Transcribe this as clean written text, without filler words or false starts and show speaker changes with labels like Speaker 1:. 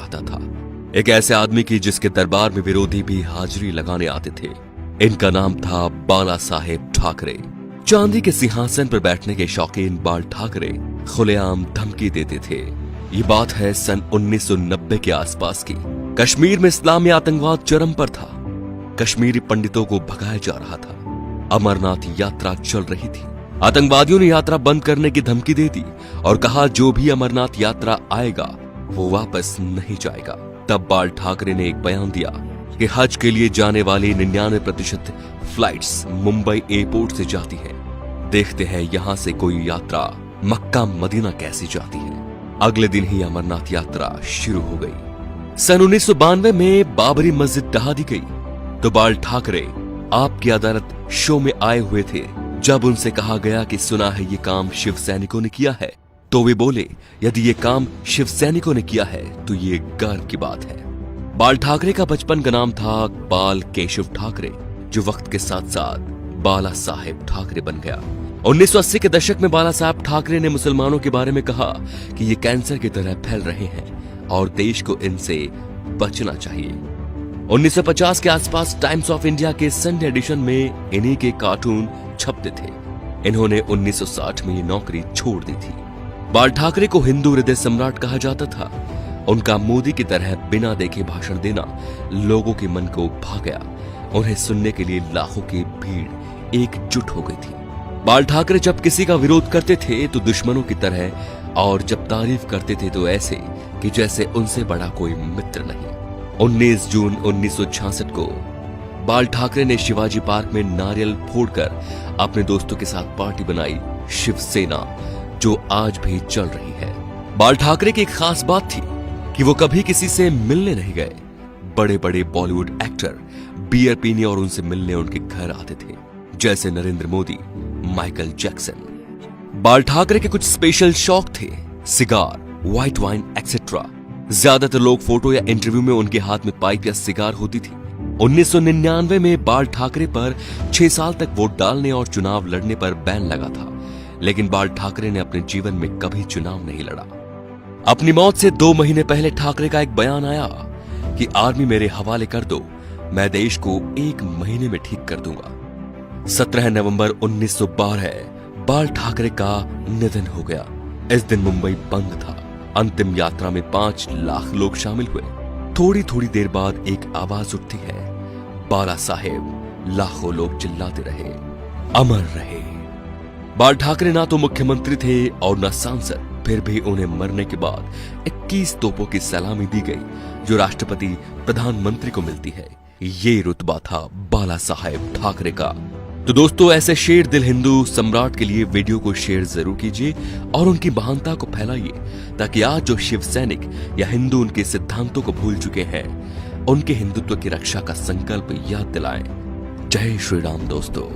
Speaker 1: चाहता था, एक ऐसे आदमी की जिसके दरबार में विरोधी भी हाजिरी लगाने आते थे। इनका नाम था बाला साहेब ठाकरे। चांदी के सिंहासन पर बैठने के शौकीन बाल ठाकरे खुलेआम धमकी देते थे। ये बात है सन 1990 के आसपास की। कश्मीर में इस्लामी आतंकवाद चरम पर था। कश्मीरी पंडितों को भगाया जा रहा था। अमरनाथ यात्रा चल रही थी। आतंकवादियों ने यात्रा बंद करने की धमकी दे दी और कहा जो भी अमरनाथ यात्रा आएगा वो वापस नहीं जाएगा। तब बाल ठाकरे ने एक बयान दिया कि हज के लिए जाने वाली 99% फ्लाइट्स मुंबई एयरपोर्ट से जाती हैं। देखते हैं यहां से कोई यात्रा मक्का मदीना कैसी जाती है। अगले दिन ही अमरनाथ यात्रा शुरू हो गई। सन 1992 में बाबरी मस्जिद ढहा दी गई तो बाल ठाकरे आपकी अदालत शो में आए हुए थे। जब उनसे कहा गया कि सुना है ये काम शिव सैनिकों ने किया है, तो वे बोले यदि ये काम शिव सैनिकों ने किया है तो ये गर्व की बात है। बाल ठाकरे का बचपन का नाम था बाल केशव ठाकरे, जो वक्त के साथ साथ बाला साहेब ठाकरे बन गया। 1980 के दशक में बाला साहब ठाकरे ने मुसलमानों के बारे में कहा कि ये कैंसर की तरह फैल रहे हैं और देश को इनसे बचना चाहिए। 1950 के आसपास टाइम्स ऑफ इंडिया के संडे एडिशन में इन्हीं के कार्टून छपते थे। इन्होंने 1960 में ये नौकरी छोड़ दी थी। बाल ठाकरे को हिंदू हृदय सम्राट कहा जाता था। उनका मोदी की तरह बिना देखे भाषण देना लोगों के मन को भा गया। उन्हें सुनने के लिए लाखों की भीड़ एकजुट हो गई थी। बाल ठाकरे जब किसी का विरोध करते थे तो दुश्मनों की तरह, और जब तारीफ करते थे तो ऐसे कि जैसे उनसे बड़ा कोई मित्र नहीं। 19 जून 1966 को बाल ठाकरे ने शिवाजी पार्क में नारियल फोड़कर अपने दोस्तों के साथ पार्टी बनाई, शिवसेना, जो आज भी चल रही है। बाल ठाकरे की एक खास बात थी कि वो कभी किसी से मिलने नहीं गए। बड़े बड़े बॉलीवुड एक्टर बियर पीने और उनसे मिलने उनके घर आते थे, जैसे नरेंद्र मोदी, माइकल जैक्सन। बाल ठाकरे के कुछ स्पेशल शौक थे, सिगार, व्हाइट वाइन एक्सेट्रा। ज्यादातर लोग फोटो या इंटरव्यू में उनके हाथ में पाइप या सिगार होती थी। 1999 में बाल ठाकरे पर 6 साल तक वोट डालने और चुनाव लड़ने पर बैन लगा था, लेकिन बाल ठाकरे ने अपने जीवन में कभी चुनाव नहीं लड़ा। अपनी मौत से 2 महीने पहले ठाकरे का एक बयान आया कि आर्मी मेरे हवाले कर दो, मैं देश को 1 महीने में ठीक कर दूंगा। 17 नवंबर 1912 बाल ठाकरे का निधन हो गया। इस दिन मुंबई बंद था। अंतिम यात्रा में 5 लाख लोग शामिल हुए। थोड़ी थोड़ी देर बाद एक आवाज उठती है, बाला साहेब। लाखों लोग चिल्लाते रहे, अमर रहे। बाल ठाकरे ना तो मुख्यमंत्री थे और न सांसद, फिर भी उन्हें मरने के बाद 21 तोपों की सलामी दी गई, जो राष्ट्रपति प्रधानमंत्री को मिलती है। ये रुतबा था बाला साहेब ठाकरे का। तो दोस्तों, ऐसे शेर दिल हिंदू सम्राट के लिए वीडियो को शेयर जरूर कीजिए और उनकी महानता को फैलाइए, ताकि आज जो शिव सैनिक या हिंदू उनके सिद्धांतों को भूल चुके हैं, उनके हिंदुत्व की रक्षा का संकल्प याद दिलाएं। जय श्री राम दोस्तों।